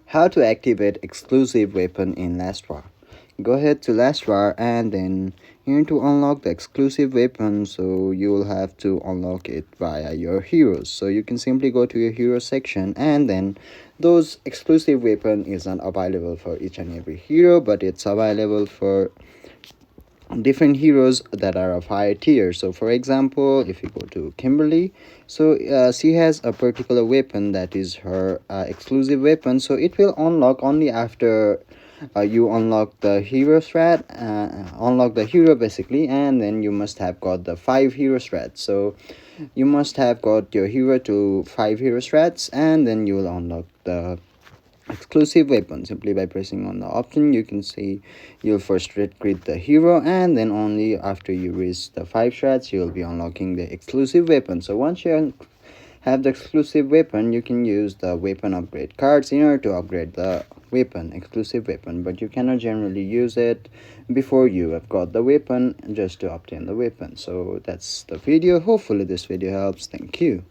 How to activate exclusive weapon in Last War. Go ahead to Last War and then here to unlock the exclusive weapon, so you will have to unlock it via your heroes. So you can simply go to your hero section and then those exclusive weapon isn't available for each and every hero, but it's available for different heroes that are of higher tier. So for example, if you go to Kimberly, so she has a particular weapon that is her exclusive weapon, so it will unlock only after you unlock the hero strat, unlock the hero basically, and then you must have got the 5 hero strats. So you must have got your hero to 5 hero strats and then you will unlock the exclusive weapon. Simply by pressing on the option, you can see you'll first create the hero, and then only after you reach the 5 strats you'll be unlocking the exclusive weapon. So once you have the exclusive weapon, you can use the weapon upgrade cards in order to upgrade the weapon, exclusive weapon, but you cannot generally use it before you have got the weapon just to obtain the weapon. So that's the video. Hopefully this video helps. Thank you.